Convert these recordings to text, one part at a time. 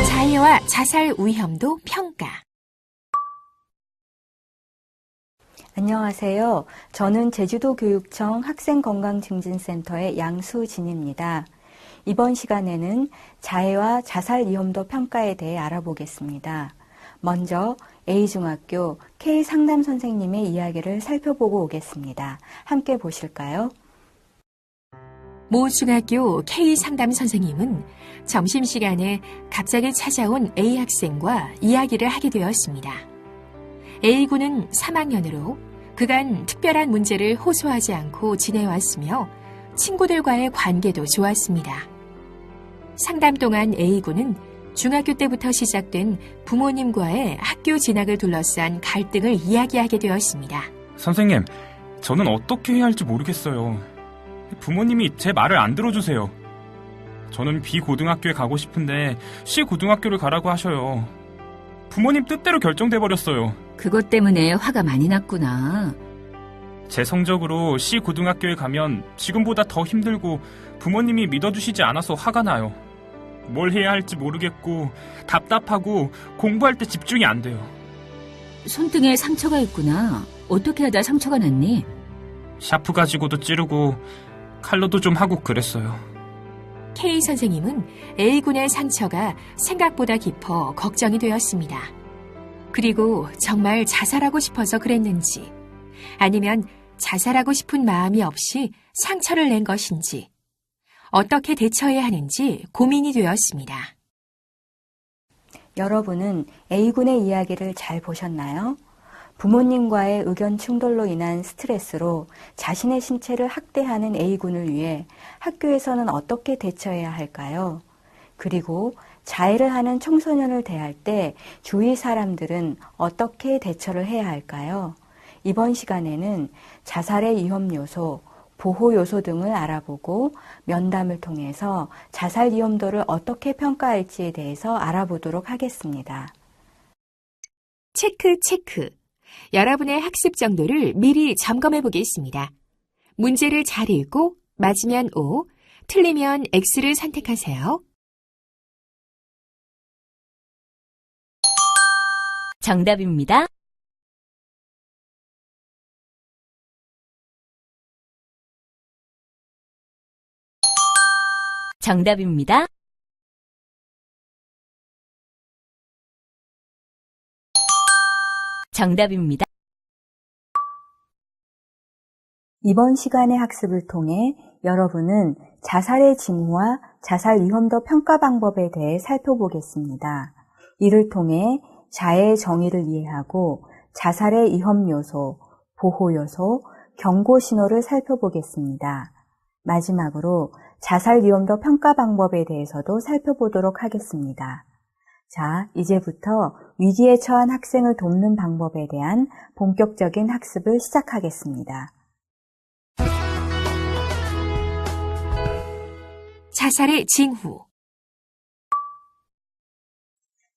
자해와 자살 위험도 평가. 안녕하세요. 저는 제주도교육청 학생건강증진센터의 양수진입니다. 이번 시간에는 자해와 자살 위험도 평가에 대해 알아보겠습니다. 먼저 A중학교 K상담 선생님의 이야기를 살펴보고 오겠습니다. 함께 보실까요? 모 중학교 K상담 선생님은 점심시간에 갑자기 찾아온 A 학생과 이야기를 하게 되었습니다. A군은 3학년으로 그간 특별한 문제를 호소하지 않고 지내왔으며 친구들과의 관계도 좋았습니다. 상담 동안 A군은 중학교 때부터 시작된 부모님과의 학교 진학을 둘러싼 갈등을 이야기하게 되었습니다. 선생님, 저는 어떻게 해야 할지 모르겠어요. 부모님이 제 말을 안 들어주세요. 저는 B고등학교에 가고 싶은데 C고등학교를 가라고 하셔요. 부모님 뜻대로 결정돼버렸어요. 그것 때문에 화가 많이 났구나. 제 성적으로 C고등학교에 가면 지금보다 더 힘들고 부모님이 믿어주시지 않아서 화가 나요. 뭘 해야 할지 모르겠고 답답하고 공부할 때 집중이 안 돼요. 손등에 상처가 있구나. 어떻게 하다 상처가 났니? 샤프 가지고도 찌르고 칼로도 좀 하고 그랬어요. K 선생님은 A군의 상처가 생각보다 깊어 걱정이 되었습니다. 그리고 정말 자살하고 싶어서 그랬는지, 아니면 자살하고 싶은 마음이 없이 상처를 낸 것인지, 어떻게 대처해야 하는지 고민이 되었습니다. 여러분은 A군의 이야기를 잘 보셨나요? 부모님과의 의견 충돌로 인한 스트레스로 자신의 신체를 학대하는 A군을 위해 학교에서는 어떻게 대처해야 할까요? 그리고 자해를 하는 청소년을 대할 때 주위 사람들은 어떻게 대처를 해야 할까요? 이번 시간에는 자살의 위험 요소, 보호 요소 등을 알아보고 면담을 통해서 자살 위험도를 어떻게 평가할지에 대해서 알아보도록 하겠습니다. 체크. 여러분의 학습 정도를 미리 점검해 보겠습니다. 문제를 잘 읽고 맞으면 O, 틀리면 X를 선택하세요. 정답입니다. 정답입니다. 정답입니다. 이번 시간의 학습을 통해 여러분은 자살의 징후와 자살 위험도 평가 방법에 대해 살펴보겠습니다. 이를 통해 자해의 정의를 이해하고 자살의 위험 요소, 보호 요소, 경고 신호를 살펴보겠습니다. 마지막으로 자살 위험도 평가 방법에 대해서도 살펴보도록 하겠습니다. 자, 이제부터 위기에 처한 학생을 돕는 방법에 대한 본격적인 학습을 시작하겠습니다. 자살의 징후.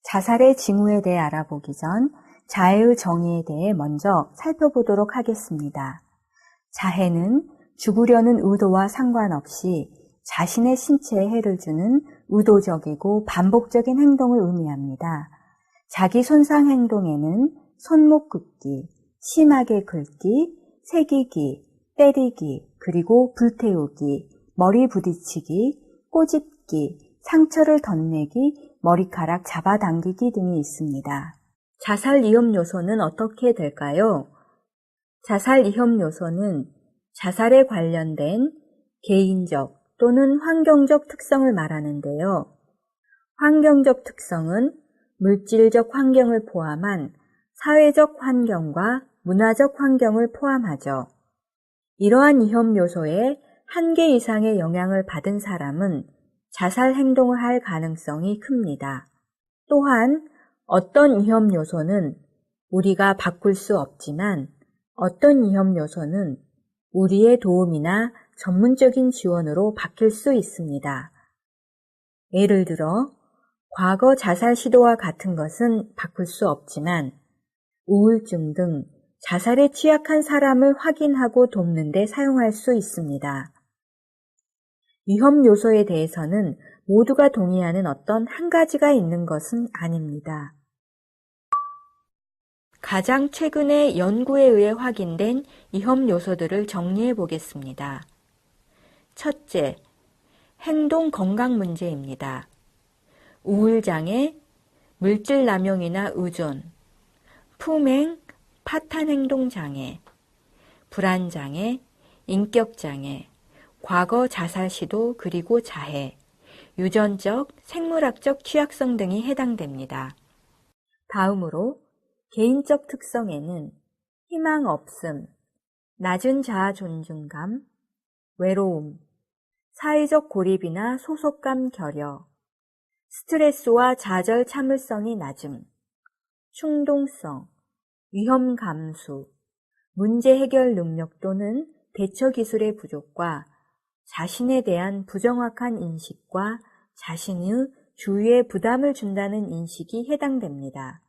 자살의 징후에 대해 알아보기 전 자해의 정의에 대해 먼저 살펴보도록 하겠습니다. 자해는 죽으려는 의도와 상관없이 자신의 신체에 해를 주는 의도적이고 반복적인 행동을 의미합니다. 자기 손상 행동에는 손목 긋기, 심하게 긁기, 새기기, 때리기, 그리고 불태우기, 머리 부딪히기, 꼬집기, 상처를 덧내기, 머리카락 잡아당기기 등이 있습니다. 자살 위험 요소는 어떻게 될까요? 자살 위험 요소는 자살에 관련된 개인적 또는 환경적 특성을 말하는데요. 환경적 특성은 물질적 환경을 포함한 사회적 환경과 문화적 환경을 포함하죠. 이러한 위험 요소에 한 개 이상의 영향을 받은 사람은 자살 행동을 할 가능성이 큽니다. 또한 어떤 위험 요소는 우리가 바꿀 수 없지만 어떤 위험 요소는 우리의 도움이나 전문적인 지원으로 바뀔 수 있습니다. 예를 들어 과거 자살 시도와 같은 것은 바꿀 수 없지만 우울증 등 자살에 취약한 사람을 확인하고 돕는 데 사용할 수 있습니다. 위험 요소에 대해서는 모두가 동의하는 어떤 한 가지가 있는 것은 아닙니다. 가장 최근의 연구에 의해 확인된 위험 요소들을 정리해 보겠습니다. 첫째, 행동 건강 문제입니다. 우울장애, 물질 남용이나 의존, 품행, 파탄 행동 장애, 불안장애, 인격장애, 과거 자살 시도 그리고 자해, 유전적, 생물학적 취약성 등이 해당됩니다. 다음으로 개인적 특성에는 희망 없음, 낮은 자아 존중감, 외로움, 사회적 고립이나 소속감 결여, 스트레스와 좌절 참을성이 낮음, 충동성, 위험 감수, 문제 해결 능력 또는 대처 기술의 부족과 자신에 대한 부정확한 인식과 자신의 주위에 부담을 준다는 인식이 해당됩니다.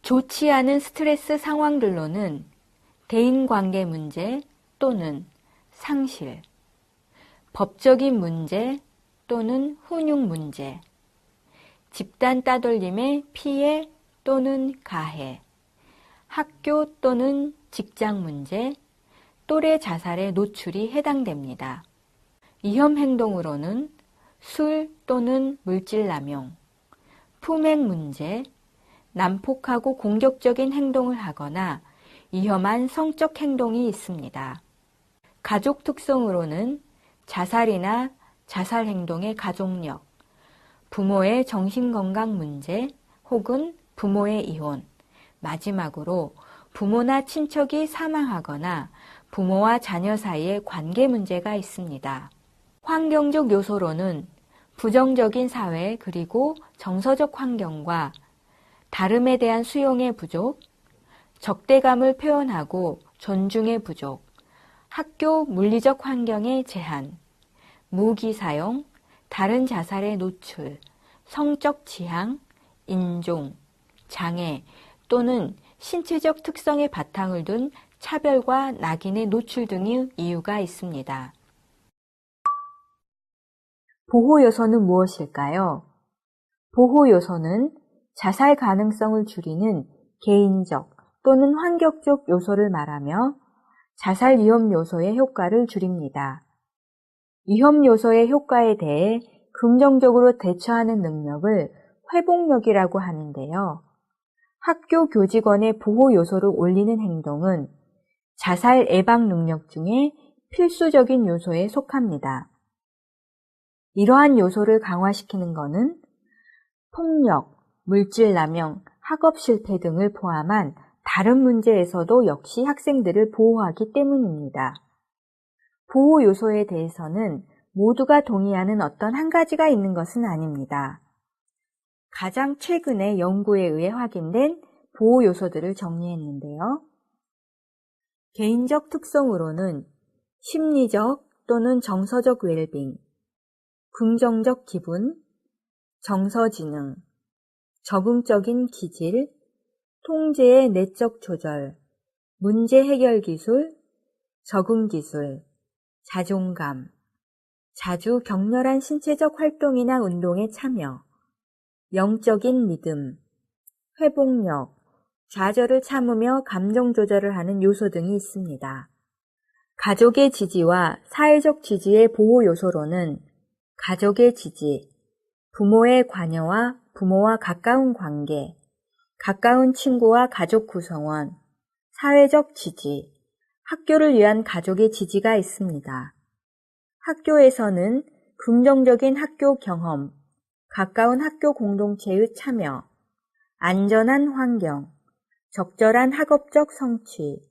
좋지 않은 스트레스 상황들로는 대인관계 문제 또는 상실, 법적인 문제 또는 훈육 문제, 집단 따돌림의 피해 또는 가해, 학교 또는 직장 문제, 또래 자살의 노출이 해당됩니다. 위험 행동으로는 술 또는 물질 남용, 품행 문제, 난폭하고 공격적인 행동을 하거나 위험한 성적 행동이 있습니다. 가족 특성으로는 자살이나 자살 행동의 가족력, 부모의 정신건강 문제 혹은 부모의 이혼, 마지막으로 부모나 친척이 사망하거나 부모와 자녀 사이의 관계 문제가 있습니다. 환경적 요소로는 부정적인 사회 그리고 정서적 환경과 다름에 대한 수용의 부족, 적대감을 표현하고 존중의 부족, 학교 물리적 환경의 제한, 무기 사용, 다른 자살의 노출, 성적 지향, 인종, 장애 또는 신체적 특성의 바탕을 둔 차별과 낙인의 노출 등의 이유가 있습니다. 보호 요소는 무엇일까요? 보호 요소는 자살 가능성을 줄이는 개인적 또는 환경적 요소를 말하며 자살 위험 요소의 효과를 줄입니다. 위험 요소의 효과에 대해 긍정적으로 대처하는 능력을 회복력이라고 하는데요. 학교 교직원의 보호 요소를 올리는 행동은 자살 예방 능력 중에 필수적인 요소에 속합니다. 이러한 요소를 강화시키는 것은 폭력, 물질 남용, 학업 실패 등을 포함한 다른 문제에서도 역시 학생들을 보호하기 때문입니다. 보호 요소에 대해서는 모두가 동의하는 어떤 한 가지가 있는 것은 아닙니다. 가장 최근의 연구에 의해 확인된 보호 요소들을 정리했는데요. 개인적 특성으로는 심리적 또는 정서적 웰빙, 긍정적 기분, 정서지능, 적응적인 기질, 통제의 내적 조절, 문제 해결 기술, 적응 기술, 자존감, 자주 격렬한 신체적 활동이나 운동에 참여, 영적인 믿음, 회복력, 좌절을 참으며 감정 조절을 하는 요소 등이 있습니다. 가족의 지지와 사회적 지지의 보호 요소로는 가족의 지지, 부모의 관여와 부모와 가까운 관계, 가까운 친구와 가족 구성원, 사회적 지지, 학교를 위한 가족의 지지가 있습니다. 학교에서는 긍정적인 학교 경험, 가까운 학교 공동체의 참여, 안전한 환경, 적절한 학업적 성취,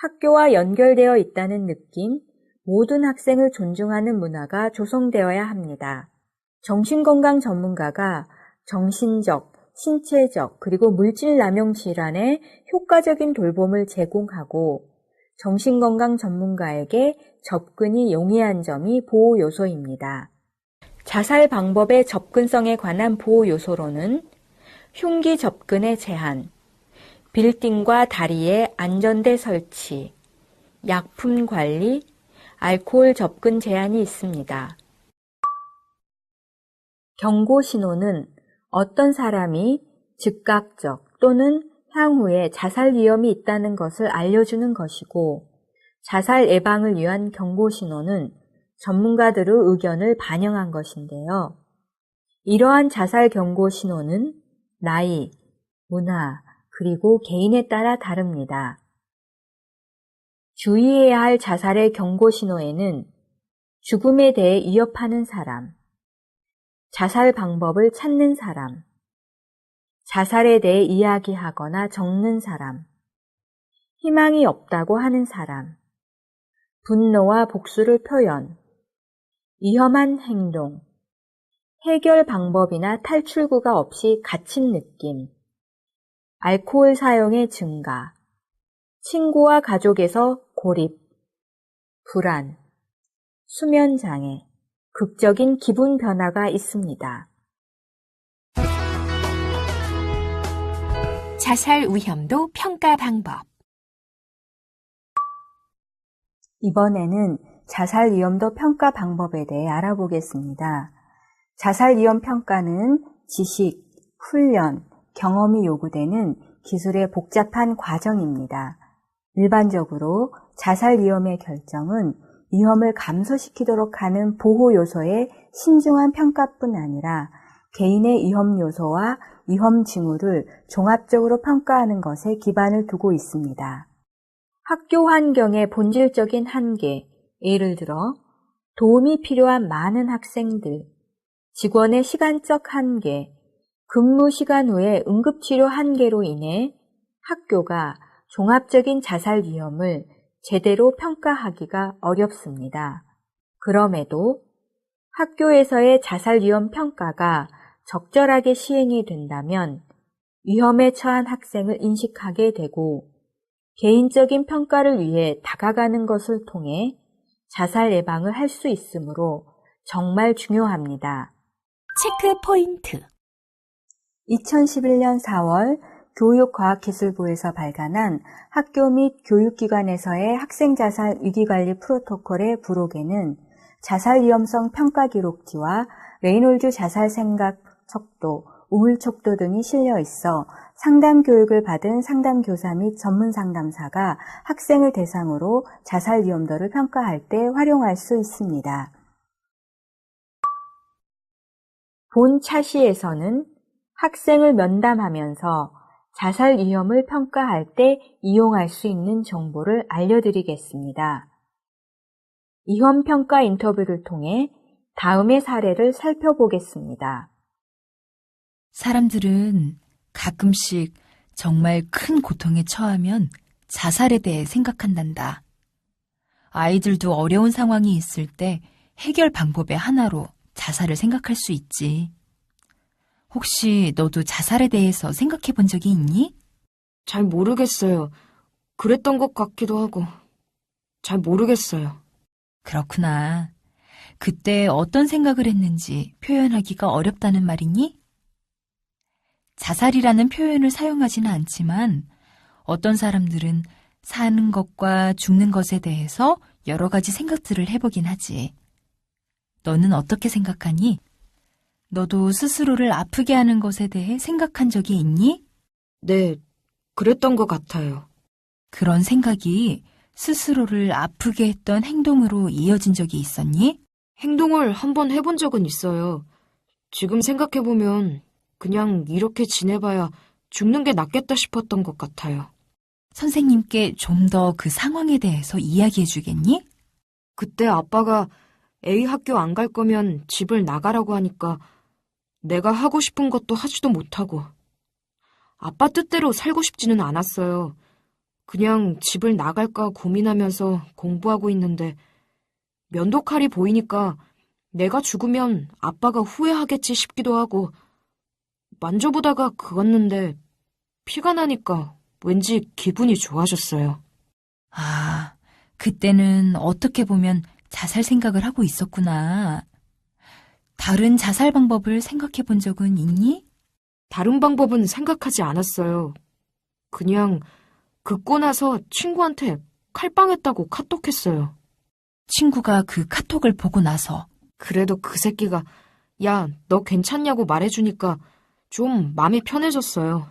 학교와 연결되어 있다는 느낌, 모든 학생을 존중하는 문화가 조성되어야 합니다. 정신건강 전문가가 정신적, 신체적, 그리고 물질 남용 질환에 효과적인 돌봄을 제공하고 정신건강 전문가에게 접근이 용이한 점이 보호 요소입니다. 자살 방법의 접근성에 관한 보호 요소로는 흉기 접근의 제한, 빌딩과 다리에 안전대 설치, 약품 관리, 알코올 접근 제한이 있습니다. 경고 신호는 어떤 사람이 즉각적 또는 향후에 자살 위험이 있다는 것을 알려주는 것이고, 자살 예방을 위한 경고 신호는 전문가들의 의견을 반영한 것인데요. 이러한 자살 경고 신호는 나이, 문화, 그리고 개인에 따라 다릅니다. 주의해야 할 자살의 경고 신호에는 죽음에 대해 위협하는 사람, 자살 방법을 찾는 사람, 자살에 대해 이야기하거나 적는 사람, 희망이 없다고 하는 사람, 분노와 복수를 표현, 위험한 행동, 해결 방법이나 탈출구가 없이 갇힌 느낌, 알코올 사용의 증가, 친구와 가족에서 고립, 불안, 수면장애, 극적인 기분 변화가 있습니다. 자살 위험도 평가 방법. 이번에는 자살 위험도 평가 방법에 대해 알아보겠습니다. 자살 위험 평가는 지식, 훈련, 경험이 요구되는 기술의 복잡한 과정입니다. 일반적으로 자살 위험의 결정은 위험을 감소시키도록 하는 보호 요소의 신중한 평가뿐 아니라 개인의 위험 요소와 위험 징후를 종합적으로 평가하는 것에 기반을 두고 있습니다. 학교 환경의 본질적인 한계, 예를 들어 도움이 필요한 많은 학생들, 직원의 시간적 한계, 근무 시간 후에 응급치료 한계로 인해 학교가 종합적인 자살 위험을 제대로 평가하기가 어렵습니다. 그럼에도 학교에서의 자살 위험 평가가 적절하게 시행이 된다면 위험에 처한 학생을 인식하게 되고 개인적인 평가를 위해 다가가는 것을 통해 자살 예방을 할 수 있으므로 정말 중요합니다. 체크 포인트. 2011년 4월 교육과학기술부에서 발간한 학교 및 교육기관에서의 학생 자살 위기관리 프로토콜의 부록에는 자살 위험성 평가 기록지와 레이놀즈 자살 생각 척도, 우울 척도 등이 실려 있어 상담 교육을 받은 상담교사 및 전문 상담사가 학생을 대상으로 자살 위험도를 평가할 때 활용할 수 있습니다. 본 차시에서는 학생을 면담하면서 자살 위험을 평가할 때 이용할 수 있는 정보를 알려드리겠습니다. 위험 평가 인터뷰를 통해 다음의 사례를 살펴보겠습니다. 사람들은 가끔씩 정말 큰 고통에 처하면 자살에 대해 생각한단다. 아이들도 어려운 상황이 있을 때 해결 방법의 하나로 자살을 생각할 수 있지. 혹시 너도 자살에 대해서 생각해 본 적이 있니? 잘 모르겠어요. 그랬던 것 같기도 하고. 잘 모르겠어요. 그렇구나. 그때 어떤 생각을 했는지 표현하기가 어렵다는 말이니? 자살이라는 표현을 사용하지는 않지만 어떤 사람들은 사는 것과 죽는 것에 대해서 여러 가지 생각들을 해보긴 하지. 너는 어떻게 생각하니? 너도 스스로를 아프게 하는 것에 대해 생각한 적이 있니? 네, 그랬던 것 같아요. 그런 생각이 스스로를 아프게 했던 행동으로 이어진 적이 있었니? 행동을 한번 해본 적은 있어요. 지금 생각해보면 그냥 이렇게 지내봐야 죽는 게 낫겠다 싶었던 것 같아요. 선생님께 좀 더 그 상황에 대해서 이야기해 주겠니? 그때 아빠가 A 학교 안 갈 거면 집을 나가라고 하니까 내가 하고 싶은 것도 하지도 못하고 아빠 뜻대로 살고 싶지는 않았어요. 그냥 집을 나갈까 고민하면서 공부하고 있는데 면도칼이 보이니까 내가 죽으면 아빠가 후회하겠지 싶기도 하고 만져보다가 그었는데 피가 나니까 왠지 기분이 좋아졌어요. 아, 그때는 어떻게 보면 자살 생각을 하고 있었구나. 다른 자살 방법을 생각해 본 적은 있니? 다른 방법은 생각하지 않았어요. 그냥 긋고 나서 친구한테 칼빵했다고 카톡했어요. 친구가 그 카톡을 보고 나서 그래도 그 새끼가 야, 너 괜찮냐고 말해주니까 좀 마음이 편해졌어요.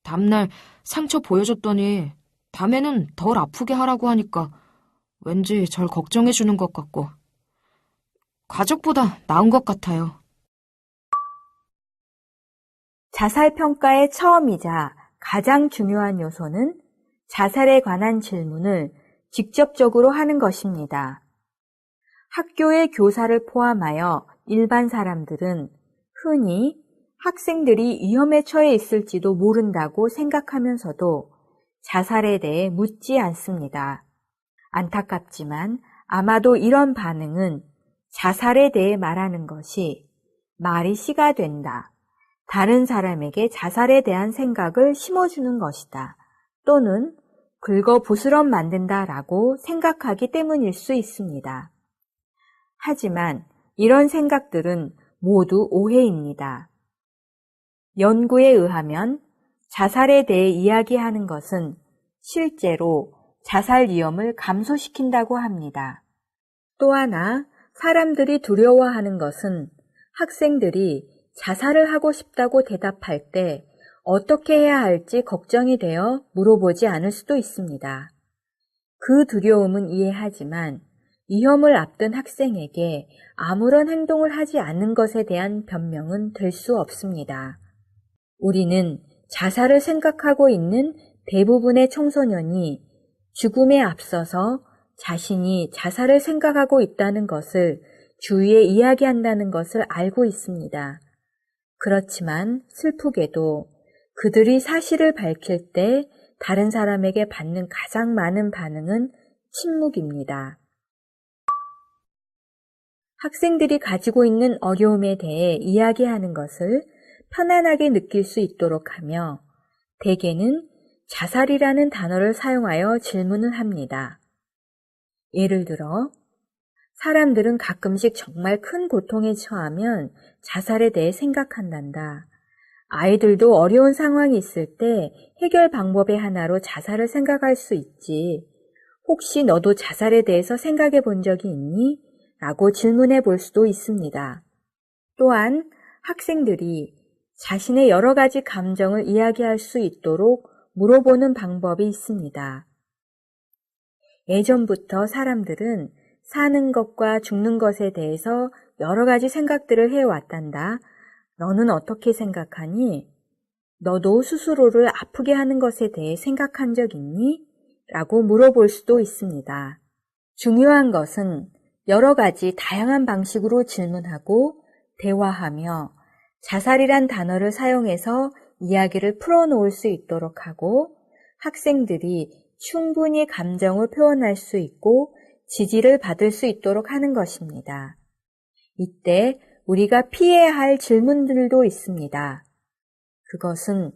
다음날 상처 보여줬더니 밤에는 덜 아프게 하라고 하니까 왠지 절 걱정해주는 것 같고 가족보다 나은 것 같아요. 자살 평가의 처음이자 가장 중요한 요소는 자살에 관한 질문을 직접적으로 하는 것입니다. 학교의 교사를 포함하여 일반 사람들은 흔히 학생들이 위험에 처해 있을지도 모른다고 생각하면서도 자살에 대해 묻지 않습니다. 안타깝지만 아마도 이런 반응은 자살에 대해 말하는 것이 말이 씨가 된다. 다른 사람에게 자살에 대한 생각을 심어주는 것이다. 또는 긁어 부스럼 만든다라고 생각하기 때문일 수 있습니다. 하지만 이런 생각들은 모두 오해입니다. 연구에 의하면 자살에 대해 이야기하는 것은 실제로 자살 위험을 감소시킨다고 합니다. 또 하나 사람들이 두려워하는 것은 학생들이 자살을 하고 싶다고 대답할 때 어떻게 해야 할지 걱정이 되어 물어보지 않을 수도 있습니다. 그 두려움은 이해하지만 위험을 앞둔 학생에게 아무런 행동을 하지 않는 것에 대한 변명은 될 수 없습니다. 우리는 자살을 생각하고 있는 대부분의 청소년이 죽음에 앞서서 자신이 자살을 생각하고 있다는 것을 주위에 이야기한다는 것을 알고 있습니다. 그렇지만 슬프게도 그들이 사실을 밝힐 때 다른 사람에게 받는 가장 많은 반응은 침묵입니다. 학생들이 가지고 있는 어려움에 대해 이야기하는 것을 편안하게 느낄 수 있도록 하며 대개는 자살이라는 단어를 사용하여 질문을 합니다. 예를 들어 사람들은 가끔씩 정말 큰 고통에 처하면 자살에 대해 생각한단다. 아이들도 어려운 상황이 있을 때 해결 방법의 하나로 자살을 생각할 수 있지. 혹시 너도 자살에 대해서 생각해 본 적이 있니? 라고 질문해 볼 수도 있습니다. 또한 학생들이 자신의 여러 가지 감정을 이야기할 수 있도록 물어보는 방법이 있습니다. 예전부터 사람들은 사는 것과 죽는 것에 대해서 여러 가지 생각들을 해왔단다. 너는 어떻게 생각하니? 너도 스스로를 아프게 하는 것에 대해 생각한 적 있니? 라고 물어볼 수도 있습니다. 중요한 것은 여러 가지 다양한 방식으로 질문하고 대화하며 자살이란 단어를 사용해서 이야기를 풀어놓을 수 있도록 하고 학생들이 충분히 감정을 표현할 수 있고 지지를 받을 수 있도록 하는 것입니다. 이때 우리가 피해야 할 질문들도 있습니다. 그것은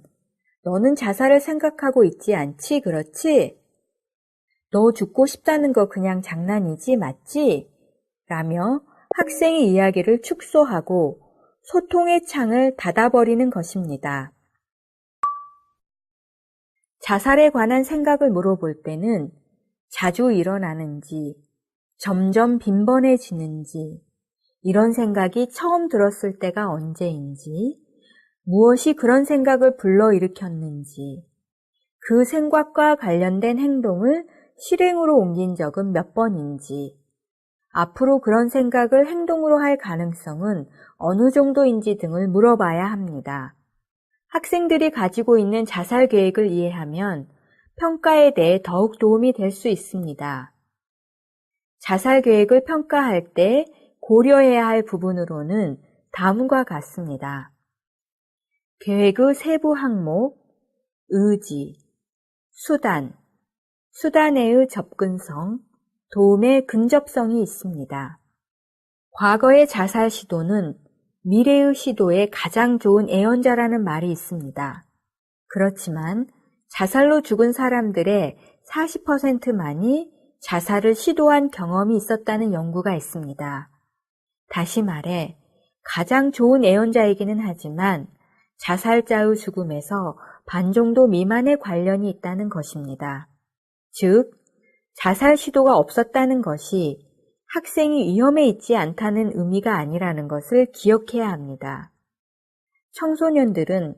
너는 자살을 생각하고 있지 않지? 그렇지? 너 죽고 싶다는 거 그냥 장난이지? 맞지? 라며 학생의 이야기를 축소하고 소통의 창을 닫아버리는 것입니다. 자살에 관한 생각을 물어볼 때는 자주 일어나는지, 점점 빈번해지는지, 이런 생각이 처음 들었을 때가 언제인지, 무엇이 그런 생각을 불러일으켰는지, 그 생각과 관련된 행동을 실행으로 옮긴 적은 몇 번인지, 앞으로 그런 생각을 행동으로 할 가능성은 어느 정도인지 등을 물어봐야 합니다. 학생들이 가지고 있는 자살 계획을 이해하면 평가에 대해 더욱 도움이 될 수 있습니다. 자살 계획을 평가할 때 고려해야 할 부분으로는 다음과 같습니다. 계획의 세부 항목, 의지, 수단, 수단의 접근성, 도움의 근접성이 있습니다. 과거의 자살 시도는 미래의 시도에 가장 좋은 애언자라는 말이 있습니다. 그렇지만 자살로 죽은 사람들의 40%만이 자살을 시도한 경험이 있었다는 연구가 있습니다. 다시 말해 가장 좋은 애언자이기는 하지만 자살자의 죽음에서 반 정도 미만의 관련이 있다는 것입니다. 즉, 자살 시도가 없었다는 것이 학생이 위험에 있지 않다는 의미가 아니라는 것을 기억해야 합니다. 청소년들은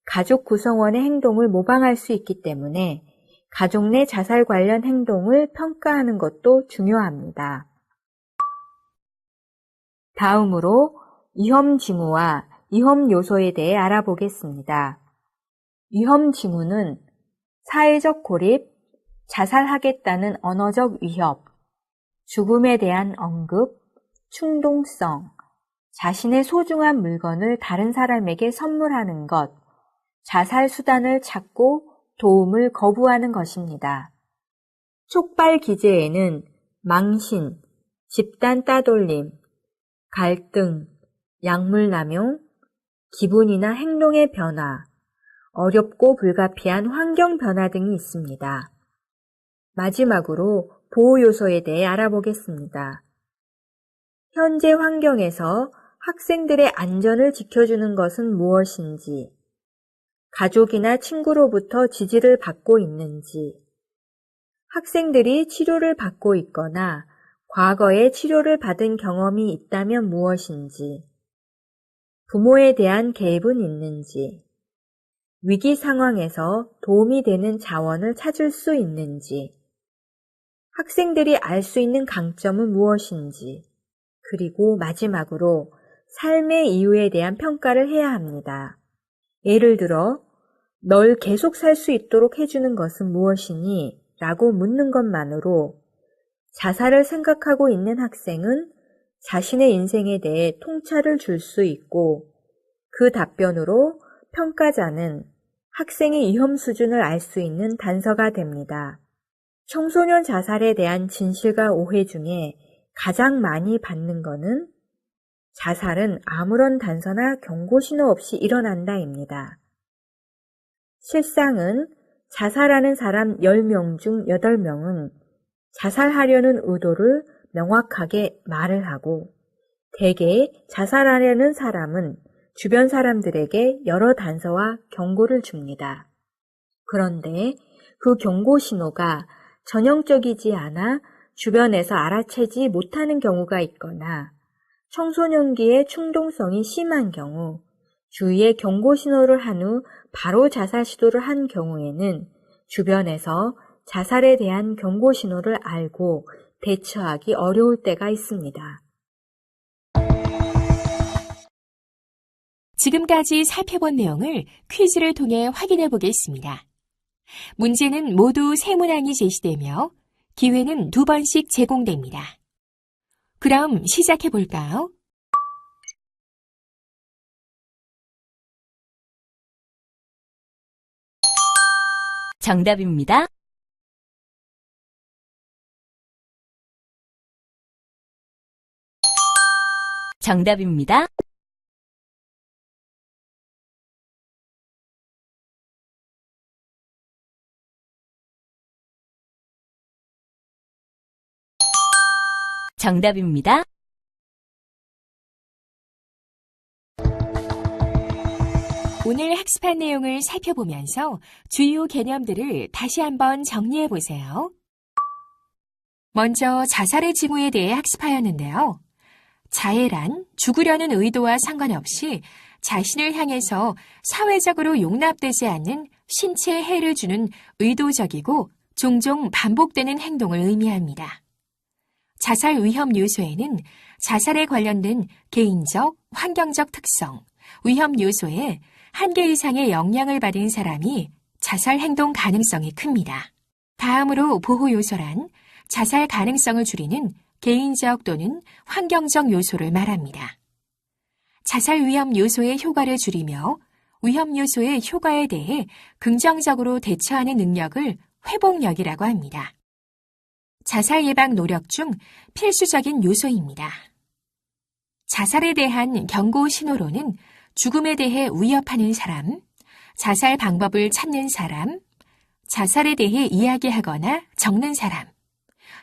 가족 구성원의 행동을 모방할 수 있기 때문에 가족 내 자살 관련 행동을 평가하는 것도 중요합니다. 다음으로 위험 징후와 위험 요소에 대해 알아보겠습니다. 위험 징후는 사회적 고립, 자살하겠다는 언어적 위협, 죽음에 대한 언급, 충동성, 자신의 소중한 물건을 다른 사람에게 선물하는 것, 자살 수단을 찾고 도움을 거부하는 것입니다. 촉발 기제에는 망신, 집단 따돌림, 갈등, 약물 남용, 기분이나 행동의 변화, 어렵고 불가피한 환경 변화 등이 있습니다. 마지막으로 보호 요소에 대해 알아보겠습니다. 현재 환경에서 학생들의 안전을 지켜주는 것은 무엇인지, 가족이나 친구로부터 지지를 받고 있는지, 학생들이 치료를 받고 있거나 과거에 치료를 받은 경험이 있다면 무엇인지, 부모에 대한 개입은 있는지, 위기 상황에서 도움이 되는 자원을 찾을 수 있는지, 학생들이 알 수 있는 강점은 무엇인지, 그리고 마지막으로 삶의 이유에 대한 평가를 해야 합니다. 예를 들어, 널 계속 살 수 있도록 해주는 것은 무엇이니? 라고 묻는 것만으로 자살을 생각하고 있는 학생은 자신의 인생에 대해 통찰을 줄 수 있고 그 답변으로 평가자는 학생의 위험 수준을 알 수 있는 단서가 됩니다. 청소년 자살에 대한 진실과 오해 중에 가장 많이 받는 것은 자살은 아무런 단서나 경고 신호 없이 일어난다입니다. 실상은 자살하는 사람 10명 중 8명은 자살하려는 의도를 명확하게 말을 하고 대개 자살하려는 사람은 주변 사람들에게 여러 단서와 경고를 줍니다. 그런데 그 경고 신호가 전형적이지 않아 주변에서 알아채지 못하는 경우가 있거나 청소년기의 충동성이 심한 경우, 주위에 경고 신호를 한 후 바로 자살 시도를 한 경우에는 주변에서 자살에 대한 경고 신호를 알고 대처하기 어려울 때가 있습니다. 지금까지 살펴본 내용을 퀴즈를 통해 확인해 보겠습니다. 문제는 모두 세 문항이 제시되며 기회는 2번씩 제공됩니다. 그럼 시작해 볼까요? 정답입니다. 정답입니다. 정답입니다. 오늘 학습한 내용을 살펴보면서 주요 개념들을 다시 한번 정리해 보세요. 먼저 자살의 징후에 대해 학습하였는데요. 자해란 죽으려는 의도와 상관없이 자신을 향해서 사회적으로 용납되지 않는 신체에 해를 주는 의도적이고 종종 반복되는 행동을 의미합니다. 자살 위험 요소에는 자살에 관련된 개인적, 환경적 특성, 위험 요소에 한 개 이상의 영향을 받은 사람이 자살 행동 가능성이 큽니다. 다음으로 보호 요소란 자살 가능성을 줄이는 개인적 또는 환경적 요소를 말합니다. 자살 위험 요소의 효과를 줄이며 위험 요소의 효과에 대해 긍정적으로 대처하는 능력을 회복력이라고 합니다. 자살 예방 노력 중 필수적인 요소입니다. 자살에 대한 경고 신호로는 죽음에 대해 위협하는 사람, 자살 방법을 찾는 사람, 자살에 대해 이야기하거나 적는 사람,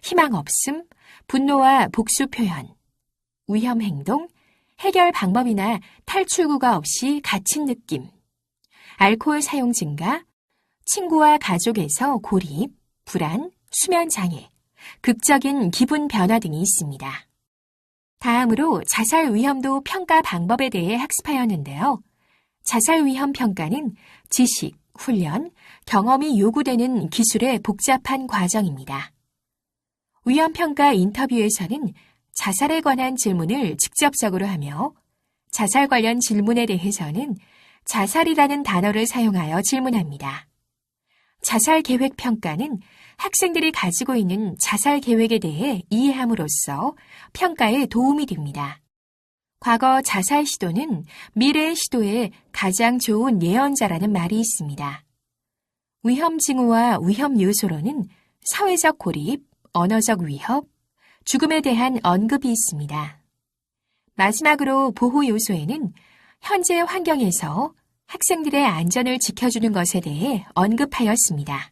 희망 없음, 분노와 복수 표현, 위험 행동, 해결 방법이나 탈출구가 없이 갇힌 느낌, 알코올 사용 증가, 친구와 가족에서 고립, 불안, 수면 장애, 극적인 기분 변화 등이 있습니다. 다음으로 자살 위험도 평가 방법에 대해 학습하였는데요. 자살 위험 평가는 지식, 훈련, 경험이 요구되는 기술의 복잡한 과정입니다. 위험 평가 인터뷰에서는 자살에 관한 질문을 직접적으로 하며 자살 관련 질문에 대해서는 자살이라는 단어를 사용하여 질문합니다. 자살 계획 평가는 학생들이 가지고 있는 자살 계획에 대해 이해함으로써 평가에 도움이 됩니다. 과거 자살 시도는 미래의 시도의 가장 좋은 예언자라는 말이 있습니다. 위험 징후와 위험 요소로는 사회적 고립, 언어적 위협, 죽음에 대한 언급이 있습니다. 마지막으로 보호 요소에는 현재 환경에서 학생들의 안전을 지켜주는 것에 대해 언급하였습니다.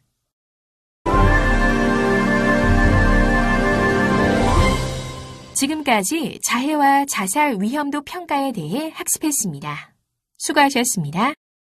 지금까지 자해와 자살 위험도 평가에 대해 학습했습니다. 수고하셨습니다.